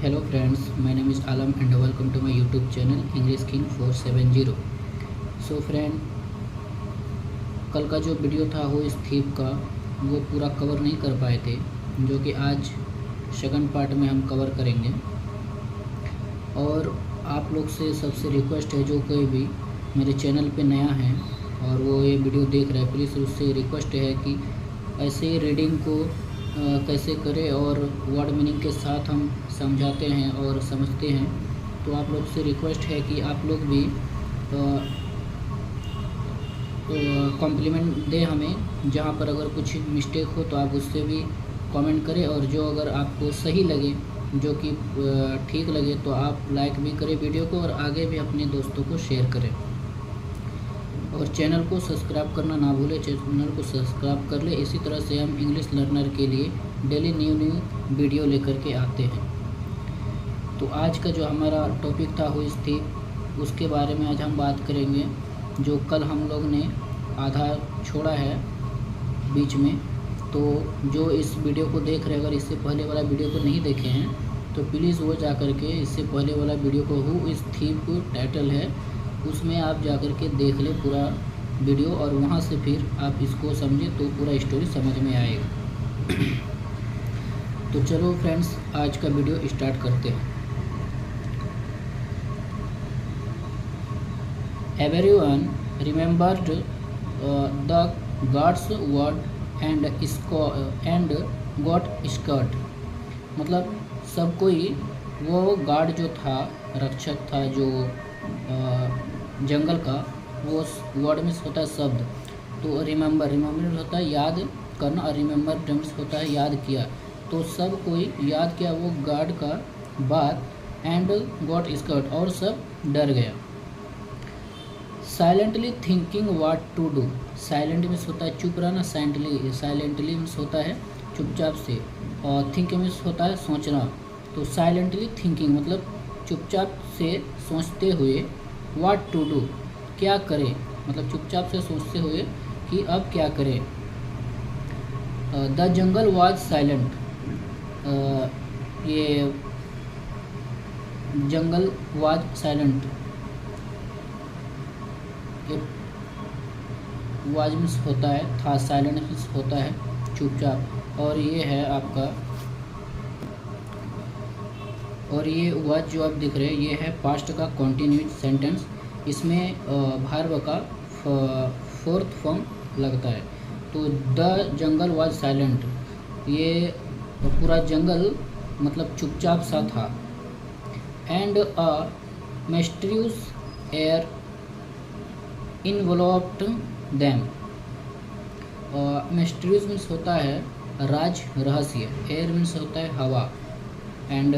Hello friends, my name is Alam and welcome to my YouTube channel English King 470। So friend, कल का जो video था वो इस थीम का वो पूरा कवर नहीं कर पाए थे, जो कि आज सेकंड पार्ट में हम कवर करेंगे। और आप लोग से सबसे रिक्वेस्ट है, जो कोई भी मेरे चैनल पे नया है और वो ये वीडियो देख रहा है, प्लीज़ उससे रिक्वेस्ट है कि ऐसे ही रीडिंग को कैसे करें और वर्ड मीनिंग के साथ हम समझाते हैं और समझते हैं। तो आप लोग से रिक्वेस्ट है कि आप लोग भी कॉम्प्लीमेंट दें हमें। जहाँ पर अगर कुछ मिस्टेक हो तो आप उससे भी कमेंट करें, और जो अगर आपको सही लगे, जो कि ठीक लगे, तो आप लाइक भी करें वीडियो को और आगे भी अपने दोस्तों को शेयर करें। और चैनल को सब्सक्राइब करना ना भूलें, चैनल को सब्सक्राइब कर ले। इसी तरह से हम इंग्लिश लर्नर के लिए डेली न्यू वीडियो लेकर के आते हैं। तो आज का जो हमारा टॉपिक था वो थी, उसके बारे में आज हम बात करेंगे। जो कल हम लोग ने आधा छोड़ा है बीच में, तो जो इस वीडियो को देख रहे हैं, अगर इससे पहले वाला वीडियो को नहीं देखे हैं तो प्लीज़ वो जा कर के इससे पहले वाला वीडियो को हु इस थीम को टाइटल है, उसमें आप जा कर के देख लें पूरा वीडियो, और वहाँ से फिर आप इसको समझें तो पूरा स्टोरी समझ में आएगा। तो चलो फ्रेंड्स, आज का वीडियो स्टार्ट करते हैं। Everyone remembered the guard's word and got scared। मतलब सब कोई, वो गार्ड जो था, रक्षक था, जो जंगल का, वो वर्ड मीन्स होता है शब्द। तो रिमेंबर होता है याद करना, और रिमेंबर मीन्स होता है याद किया। तो सब कोई याद किया वो गार्ड का बात, एंड गॉट स्कर्ट, और सब डर गया। Silently thinking what to do. Silent means होता है चुप रहना, साइलेंटली मीन्स होता है चुपचाप से, और थिंक मीन्स होता है सोचना। तो साइलेंटली थिंकिंग मतलब चुपचाप से सोचते हुए, व्हाट टू डू क्या करें, मतलब चुपचाप से सोचते हुए कि अब क्या करें। The jungle was silent. ये जंगल वाज साइलेंट, वाज मीन्स होता है था, साइलेंट मीन्स होता है चुपचाप। और ये है आपका, और ये वाज जो आप दिख रहे हैं, ये है पास्ट का कॉन्टिन्यूड सेंटेंस। इसमें भार्ब का फोर्थ फॉर्म लगता है। तो द जंगल वाज साइलेंट, ये पूरा जंगल मतलब चुपचाप सा था। And a mysterious air involved them. Mysterious means होता है राज, रहस्य। एयर मीन्स होता है हवा, एंड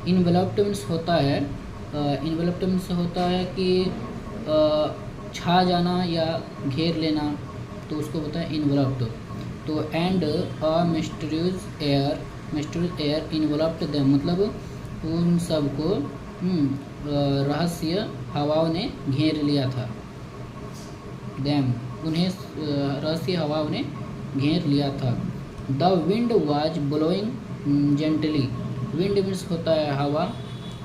इन्वेलप्ड मीन्स होता है, इन्वेलप्ड मीन्स होता है कि छा जाना या घेर लेना, तो उसको होता है इन्वेलप्ड। तो and a mysterious air enveloped them, मतलब उन सबको रहस्य हवाओं ने घेर लिया था। देम, उन्हें रहस्य हवाओं ने घेर लिया था। The wind was blowing gently. Wind means होता है हवा,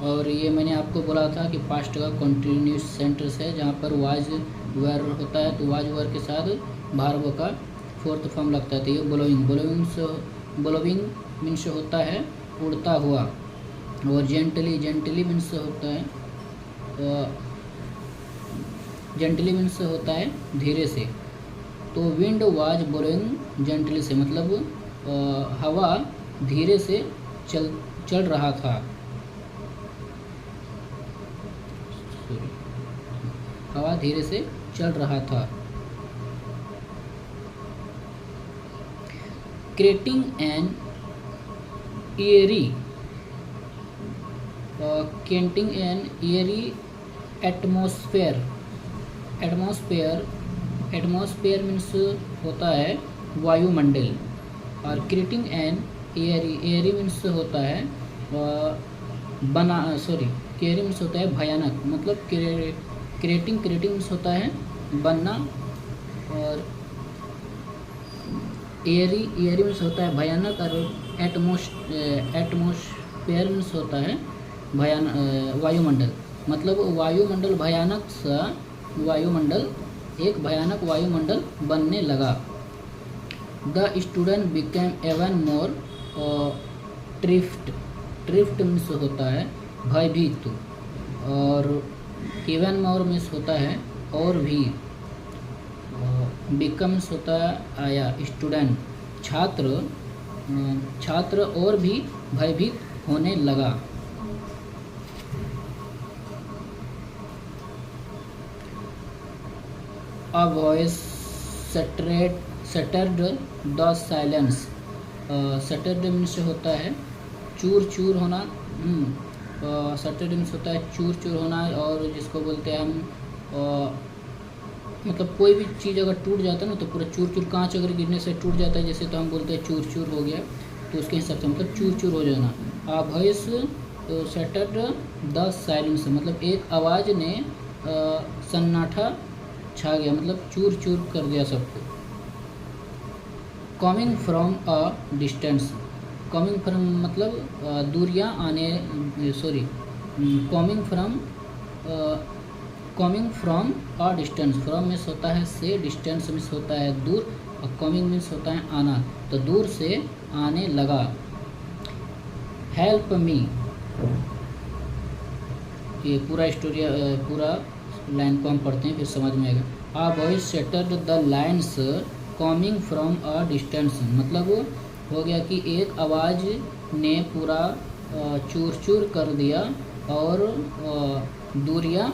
और ये मैंने आपको बोला था कि पास्ट का कंटिन्यूस सेंटेंस है, जहाँ पर वाज वेर होता है, तो वाज वेर के साथ भार्ब का फोर्थ फॉर्म लगता है। तो ये ब्लोइंग मीन्स होता है उड़ता हुआ, और जेंटली मीन्स होता है, जेंटली मीन्स होता है धीरे से। तो विंड वाज ब्लोइंग जेंटली से मतलब हवा धीरे से चल रहा था। हवा धीरे से चल रहा था। Creating an eerie atmosphere. Atmosphere means होता है वायुमंडल, और क्रिएटिंग एन एयरी मीन्स होता है केयरी मीन्स होता है भयानक, मतलब क्रिएटिंग मीन्स होता है बनना, और एयरी, एयरी मीन्स होता है भयानक, और एटमोस्फेयर मीन्स होता है वायुमंडल। मतलब वायुमंडल भयानक सा वायुमंडल, एक भयानक वायुमंडल बनने लगा। The student became even more ट्रिफ्ट, ट्रिफ्ट मीन्स होता है भयभीत, और इवन मोर मीन्स होता है और भी, बिकम्स होता है आया, स्टूडेंट छात्र, छात्र और भी भयभीत होने लगा। A voice shattered the silence, shattered means होता है चूर चूर होना, shattered मीन्स होता है चूर चूर होना, और जिसको बोलते हैं हम मतलब कोई भी चीज़ अगर टूट जाता है ना तो पूरा चूर चूर, कांच अगर गिरने से टूट जाता है जैसे, तो हम बोलते हैं चूर चूर हो गया, तो उसके हिसाब से मतलब चूर चूर हो जाना। आ वॉइस शटर्ड द साइलेंस, मतलब एक आवाज़ ने सन्नाटा छा गया, मतलब चूर चूर कर दिया सबको। Coming from a distance, coming from मतलब दूरियाँ आने, sorry coming from a distance, from means होता है से, डिस्टेंस मीन्स होता है दूर, और कमिंग मीन्स होता है आना, तो दूर से आने लगा। हेल्प मी, ये पूरा स्टोरी, पूरा लाइन को हम पढ़ते हैं फिर समझ में आएगा। A voice shattered the lines coming from a distance, मतलब हो गया कि एक आवाज़ ने पूरा चूर चूर कर दिया और दूरियां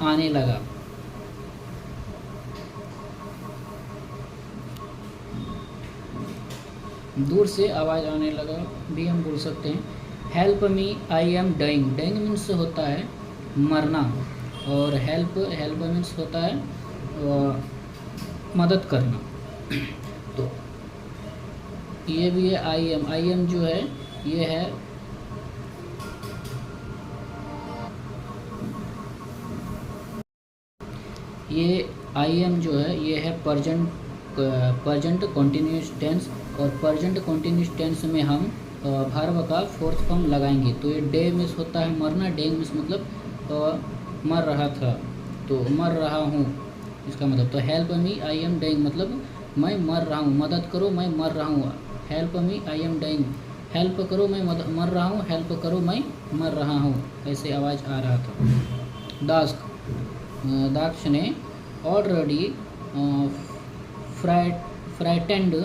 आने लगा। दूर से आवाज़ आने लगा भी हम बोल सकते हैं। Help me I am dying, dying means होता है मरना, और हेल्प मीन्स होता है मदद करना। तो ये भी है आई एम जो है ये है ये आई एम जो है ये है प्रजेंट कॉन्टिन्यूस टेंस, और प्रजेंट कॉन्टिन्यूस टेंस में हम वर्ब का फोर्थ फॉर्म लगाएंगे। तो ये डे मीन्स होता है मरना, डेंग मीन्स मतलब मर रहा था, तो मर रहा हूँ इसका मतलब। तो help me I am dying मतलब मैं मर रहा हूँ, मदद करो मैं मर रहा हूँ। Help me I am dying, help करो मैं मर रहा हूँ, हेल्प करो मैं मर रहा हूँ, ऐसे आवाज़ आ रहा था। दाक्ष ने ऑलरेडी फ्राइटेंड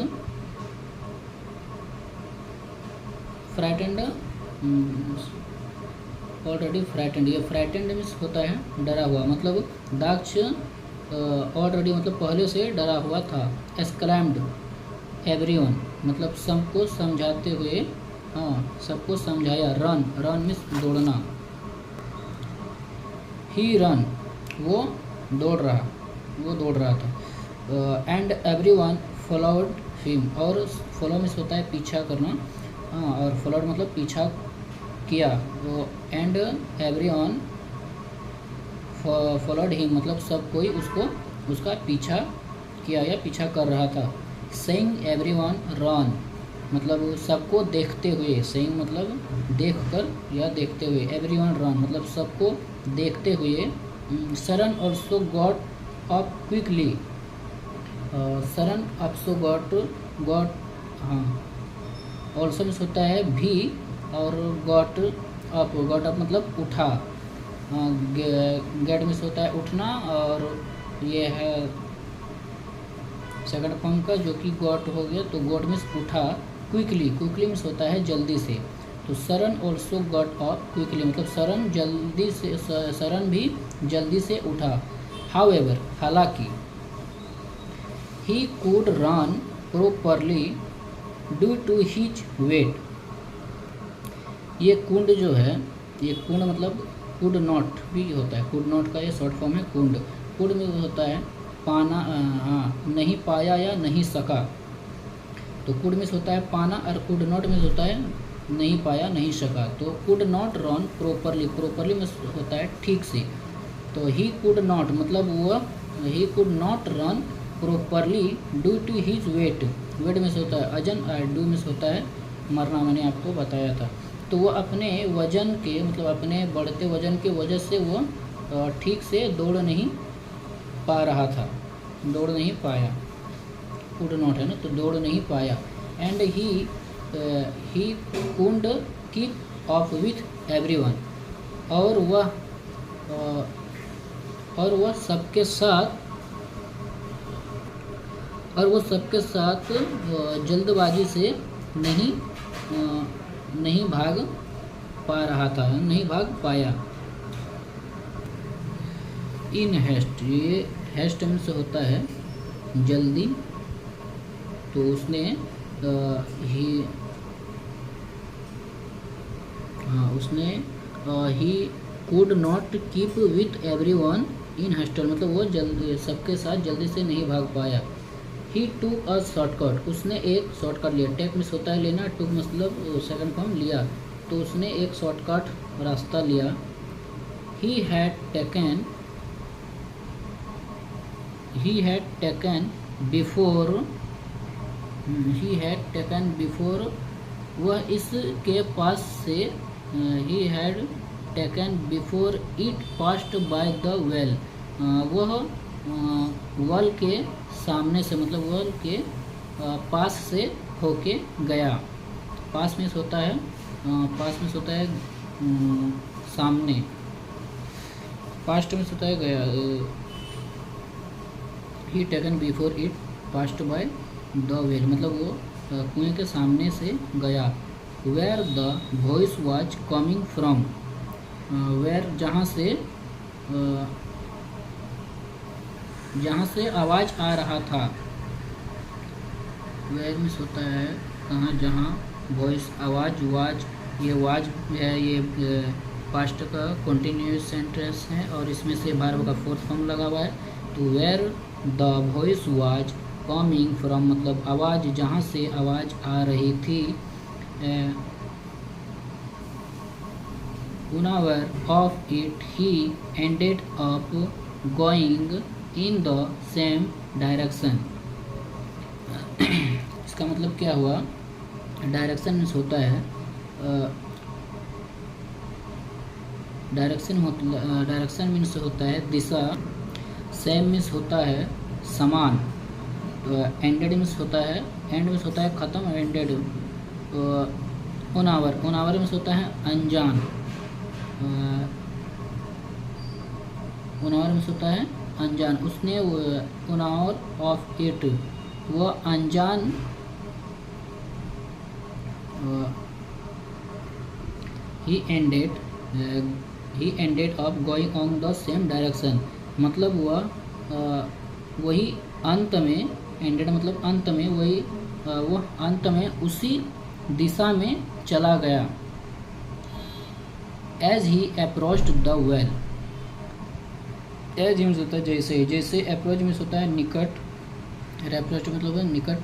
ऑलरेडी फ्राइटेंड, ये फ्राइटेंड मीन्स होता है डरा हुआ, मतलब दाक्ष ऑलरेडी मतलब पहले से डरा हुआ था। एक्सक्लेम्ड एवरीवन मतलब सबको समझाते हुए, हाँ सबको समझाया। रन मीन्स दौड़ना। ही रन वो दौड़ रहा था। एंड एवरीवन फॉलोड हिम, और फॉलो मीन्स होता है पीछा करना, हाँ, और फॉलोड मतलब पीछा किया। वो एंड एवरीवन फॉलोड हिम मतलब सब कोई उसका पीछा किया या पीछा कर रहा था। सेइंग एवरीवन रन मतलब सबको देखते हुए, सेइंग मतलब देखकर या देखते हुए, एवरीवन रन मतलब सबको देखते हुए। Saran also got up quickly, Saran also got हाँ ऑल्सो मीन्स होता है भी, और गॉट अप मतलब उठा। गेट मीन्स होता है उठना, और ये है सेकंड फॉर्म का जो कि गॉट हो गया, तो गॉट मीन्स उठा। क्विकली मीन्स होता है जल्दी से, तो Saran also got up quickly मतलब सरन भी जल्दी से उठा। हाउएवर हालांकि, he could run properly due to his weight, ये कुंड जो है, ये कुंड मतलब कुड नॉट भी होता है, कुड नॉट का ये शॉर्ट फॉर्म है कुंड। कुड में होता है पाना, हाँ नहीं पाया या नहीं सका, तो कुड में होता है पाना, और कुड नॉट में होता है नहीं पाया नहीं सका। तो कुड नॉट रन प्रॉपरली में होता है ठीक से। तो ही कुड नॉट मतलब वो he could not run properly due to his weight. Weight में से होता है वजन और ड्यू में से होता है मरना, मैंने आपको बताया था। तो वो अपने वजन के मतलब अपने बढ़ते वजन के वजह से वो ठीक से दौड़ नहीं पा रहा था, दौड़ नहीं पाया, कुड नॉट है ना, तो दौड़ नहीं पाया। And he could keep up with everyone, और वह सबके साथ जल्दबाजी से नहीं भाग पा रहा था, नहीं भाग पाया। इन हेस्ट, ये हेस्ट में से होता है जल्दी, तो उसने he could not keep with everyone in haste, मतलब वो जल्दी सबके साथ जल्दी से नहीं भाग पाया। ही टूक अ शॉर्टकट, उसने एक शॉर्टकट लिया। टेक मिस होता है लेना, टूक मतलब सेकंड फॉर्म लिया, तो उसने एक शॉर्टकट रास्ता लिया। ही हैड टेकन बिफोर, वह इसके पास से he had taken before it passed by the well, वह वॉल के सामने से मतलब वॉल के पास से होके गया। पास में होता है सामने, पास्ट में होता है गया। He taken before it past by the well, मतलब वो कुएं के सामने से गया। Where the voice was coming from, where जहाँ से आवाज़ आ रहा था। वेयर में होता है कहाँ, जहाँ, वॉइस आवाज़, वाज ये वाज है, ये पास्ट का कॉन्टिन्यूस सेंटेंस है और इसमें से वर्ब का फोर्थ फॉर्म लगा हुआ है। तो where the voice was coming from मतलब आवाज़, जहाँ से आवाज़ आ रही थी। unaware of it, he ended up going in the same direction। इसका मतलब क्या हुआ, डायरेक्शन मीन्स होता है डायरेक्शन मीन्स होता है दिशा, सेम मीन्स होता है समान, एंडेड मीन्स होता है, एंड मीन्स होता है ख़त्म, एंडेड। उनावर मीन्स होता है अनजान, उनावर मीन्स होता है अनजान। उसने उनावर ऑफ इट, वो अनजान, he ended up going on the same direction, मतलब वही अंत में, एंडेड मतलब अंत में, वही वह अंत में उसी दिशा में चला गया। As he approached the well, as means होता है जैसे, जैसे अप्रोच मीन्स होता है निकट, अप्रोच मतलब है निकट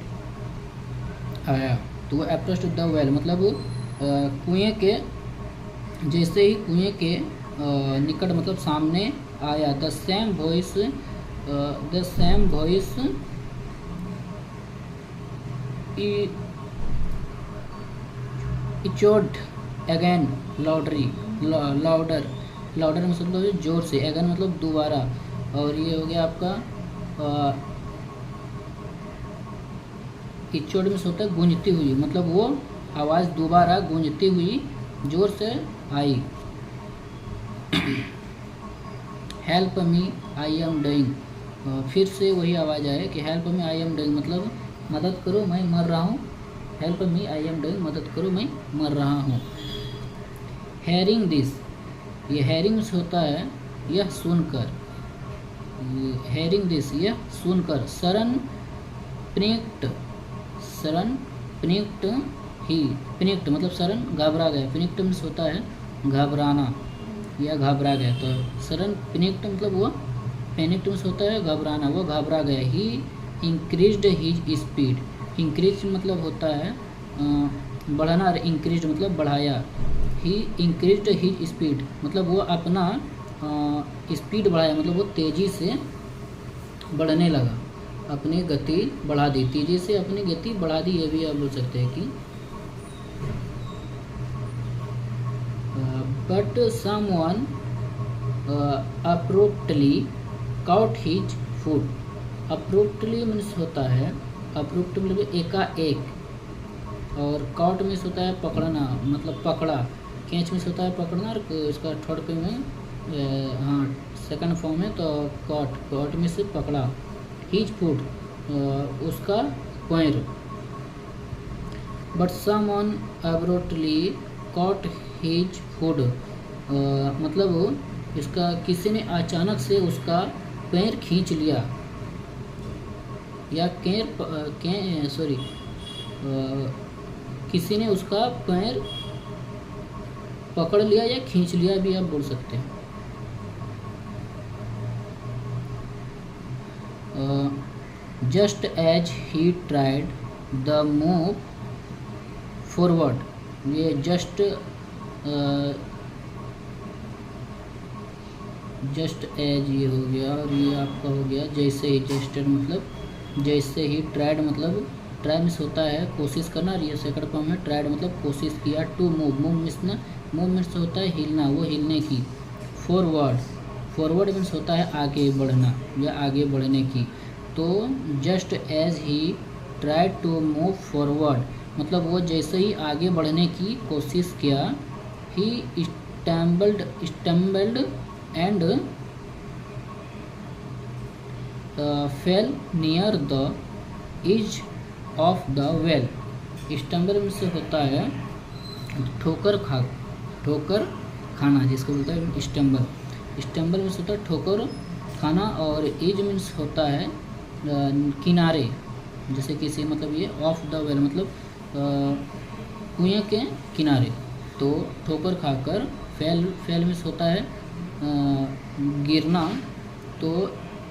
आया, तो वो अप्रोच द वेल मतलब कुएं के, जैसे ही कुएं के निकट मतलब सामने आया। The same voice echoed again louder मतलब जोर से, अगेन मतलब दोबारा, और ये हो गया आपका इचोड में होता है गूंजती हुई, मतलब वो आवाज़ दोबारा गूंजती हुई जोर से आई। Help me I am doing, फिर से वही आवाज़ आए कि help me I am doing मतलब मदद करो मैं मर रहा हूँ। Help me I am doing मदद करो मैं मर रहा हूँ। हेयरिंग दिस, ये हेयरिंग होता है यह सुनकर, हेयरिंग दिस यह सुनकर। शरण प्निक्ट ही, प्निक्ट मतलब शरण घबरा गया, प्निक्ट मीन्स होता है घबराना या घबरा गया, तो शरण प्निक्ट मतलब वो, पैनिक्ट मीन्स होता है घबराना, वो घबरा गया। ही इंक्रीज्ड हिज स्पीड, इंक्रीज मतलब होता है बढ़ाना और इंक्रीज मतलब बढ़ाया। ही इंक्रीज्ड हिज स्पीड मतलब वो अपना स्पीड बढ़ाया, मतलब वो तेज़ी से बढ़ने लगा। अपनी गति बढ़ा दी, तेजी से अपनी गति बढ़ा दी, ये भी आप बोल सकते हैं कि but someone abruptly caught his foot. Abruptly means होता है, अब्रुप्ट मतलब एकाएक, और काउट मीन्स होता है पकड़ना, मतलब पकड़ा। कैच मीन्स होता है पकड़ना, और इसका थर्ड पे में हाँ सेकंड फॉर्म है तो कॉट, कॉट मीन्स पकड़ा। हिज फुट उसका पैर। But someone abruptly caught his foot मतलब इसका किसी ने अचानक से उसका पैर खींच लिया, या किसी ने उसका पैर पकड़ लिया या खींच लिया भी आप बोल सकते हैं। Just as he tried the move forward, ये जस्ट एज ये हो गया, और ये आपका हो गया जैसे ही, जस्ट मतलब जैसे ही, ट्राइड मतलब ट्राई मीन्स होता है कोशिश करना, और ये सेकंड फॉर्म है ट्राइड मतलब कोशिश किया। टू मूव, मूव मीन्स ना, मूव मीन्स होता है हिलना, वो हिलने की। फॉरवर्ड, फॉरवर्ड मीन्स होता है आगे बढ़ना या आगे बढ़ने की। तो just as he tried to move forward मतलब वो जैसे ही आगे बढ़ने की कोशिश किया, he stumbled and fell near the edge of the well. Stumble means होता है ठोकर खाना, जिसको बोलता है स्टम्बल। स्टम्बल मीन्स होता है ठोकर खाना, और एज मीन्स होता है किनारे, जैसे किसी मतलब ये ऑफ द वेल मतलब कुएं के किनारे। तो ठोकर खाकर, फेल मीन्स होता है गिरना। तो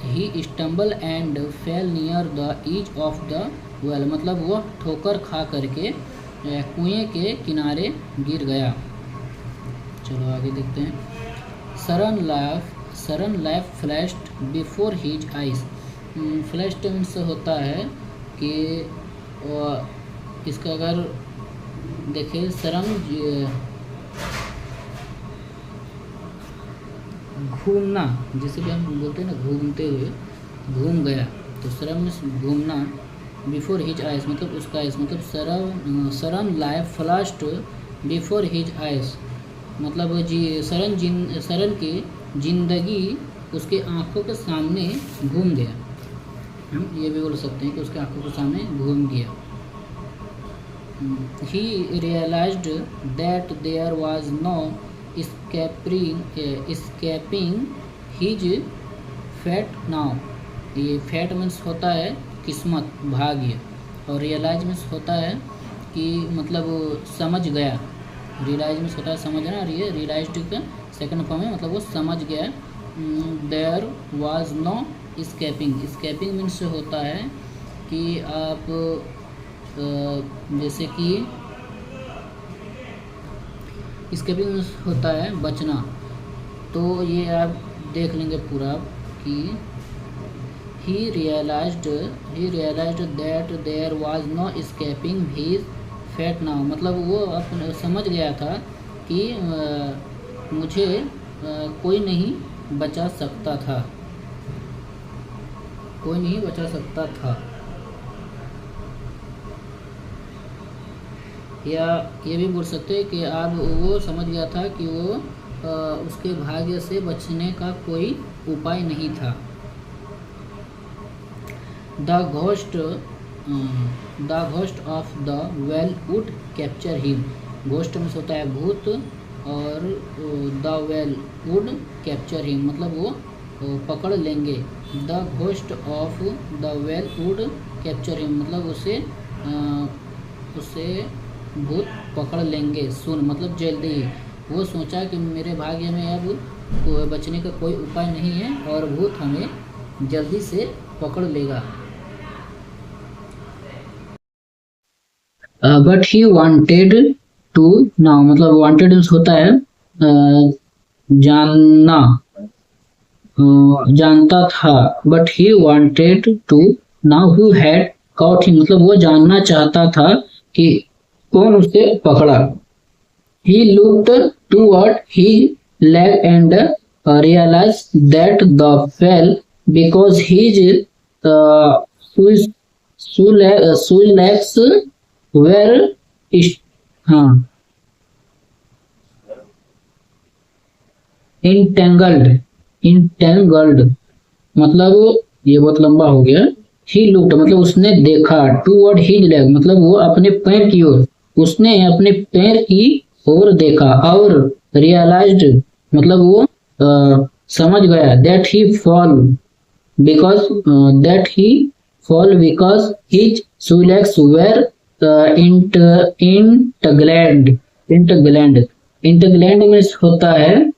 he stumble and fell near the edge of the well मतलब वह ठोकर खा करके कुएं के किनारे गिर गया। चलो आगे देखते हैं। Saran life flashed before his eyes. Flashed means होता है कि इसका अगर देखें सरन घूमना, जिसे भी हम बोलते हैं ना घूमते हुए, घूम गया। तो सरन मीन्स घूमना, बिफोर हिज आइज मतलब उसका आइज मतलब Saran life flashed before his eyes मतलब सरन की जिंदगी उसके आंखों के सामने घूम गया। हम ये भी बोल सकते हैं कि उसके आंखों के सामने घूम गया। He realised that there was no escaping his fate now. ये फेट मीन्स होता है किस्मत, भाग्य, और रियलाइज मीन्स होता है कि मतलब समझ गया। रियलाइज मीन्स होता है समझना, और ये रियलाइज्ड का सेकंड फॉर्म है मतलब वो समझ गया। There was no escaping, escaping means होता है कि आप जैसे कि escaping मीन्स होता है बचना। तो ये आप देख लेंगे पूरा कि he realized that there was no escaping his fate now मतलब वो अपने समझ गया था कि मुझे कोई नहीं बचा सकता था, कोई नहीं बचा सकता था। या ये भी बोल सकते हैं कि आप वो समझ गया था कि वो उसके भाग्य से बचने का कोई उपाय नहीं था। The ghost of the well would capture him. Ghost में होता है भूत, और the well would capture him मतलब वो पकड़ लेंगे। The ghost of the well would capture him मतलब उसे भूत पकड़ लेंगे सुन मतलब जल्दी ही। वो सोचा कि मेरे भाग्य में अब बचने का कोई उपाय नहीं है और भूत हमें जल्दी से पकड़ लेगा। But he wanted to know मतलब वांटेड होता है जानना, जानता था। But he wanted to know who had caught him, मतलब वो जानना चाहता था कि कौन उसे पकड़ा। He looked toward his leg and realized that the fell because his shoes shoelaces were हाँ इंटेंगल्ड मतलब ये बहुत लंबा हो गया। ही लुक्ड मतलब उसने देखा, टूवर्ड हिज लेग मतलब वो अपने पैर की ओर, उसने अपने पैर की ओर देखा, और रियलाइज्ड मतलब वो समझ गया, that he fall because that he fall because his shoelaces were इंटग्लैंड इंटग्लैंड इंटग्लैंड में होता है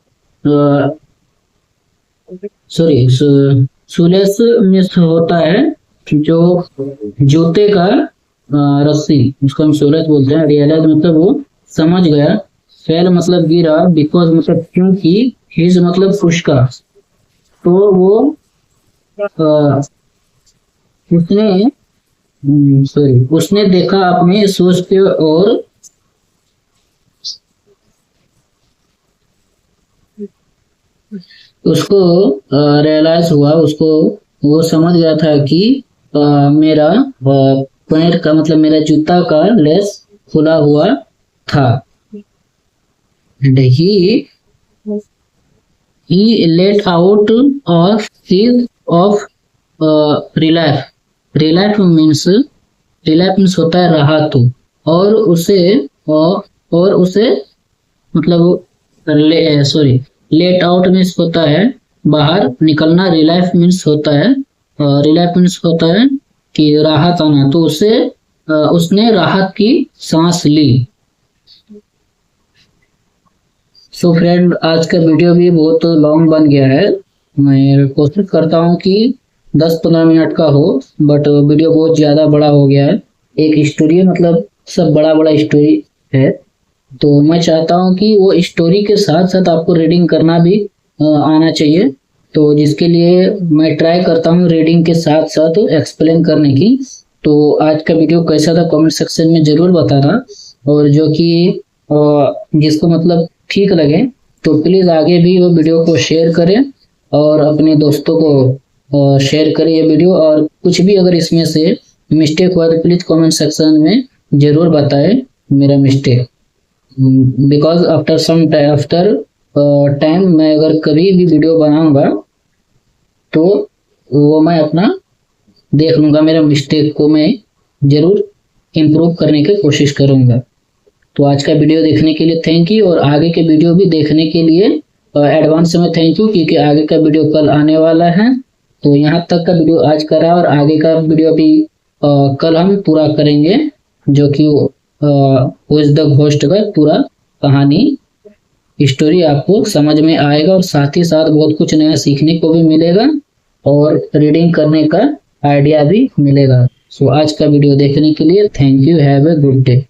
सॉरी शूलेस में होता है जो जूते का रस्सी, उसको हम शूलेस बोलते हैं। रियलाइज मतलब वो समझ गया, फेल मतलब गिरा, बिकॉज मतलब क्योंकि, हिज मतलब उसका, तो वो उसने उसने देखा अपने सोच पे और उसको रियलाइज हुआ, उसको वो समझ गया था कि मेरा पैर का मतलब मेरा जूता का लेस खुला हुआ था। And he let out a series of relief. relief means होता है राहत, और उसे और उसे मतलब लेट आउट मीन्स होता है बाहर निकलना, रिलाइफ मीन्स होता है कि राहत आना, तो उसे उसने राहत की सांस ली। सो फ्रेंड, आज का वीडियो भी बहुत लॉन्ग बन गया है। मैं कोशिश करता हूँ कि 10-15 मिनट का हो, बट वीडियो बहुत ज़्यादा बड़ा हो गया है। एक स्टोरी मतलब सब बड़ा बड़ा स्टोरी है, तो मैं चाहता हूँ कि वो स्टोरी के साथ साथ आपको रीडिंग करना भी आना चाहिए, तो जिसके लिए मैं ट्राई करता हूँ रीडिंग के साथ साथ एक्सप्लेन करने की। तो आज का वीडियो कैसा था कमेंट सेक्शन में ज़रूर बताना, और जो कि जिसको मतलब ठीक लगे तो प्लीज़ आगे भी वो वीडियो को शेयर करें और अपने दोस्तों को शेयर करें ये वीडियो। और कुछ भी अगर इसमें से मिस्टेक हुआ तो प्लीज़ कमेंट सेक्शन में ज़रूर बताएं मेरा मिस्टेक, बिकॉज आफ्टर टाइम मैं अगर कभी भी वीडियो बनाऊंगा तो वो मैं अपना देख लूँगा, मेरा मिस्टेक को मैं ज़रूर इम्प्रूव करने की कोशिश करूँगा। तो आज का वीडियो देखने के लिए थैंक यू, और आगे के वीडियो भी देखने के लिए एडवांस में थैंक यू, क्योंकि आगे का वीडियो कल आने वाला है। तो यहाँ तक का वीडियो आज करा, और आगे का वीडियो भी कल हम पूरा करेंगे, जो कि हु इज द घोस्ट का पूरा कहानी स्टोरी आपको समझ में आएगा, और साथ ही साथ बहुत कुछ नया सीखने को भी मिलेगा और रीडिंग करने का आइडिया भी मिलेगा। सो आज का वीडियो देखने के लिए thank you, have a good day.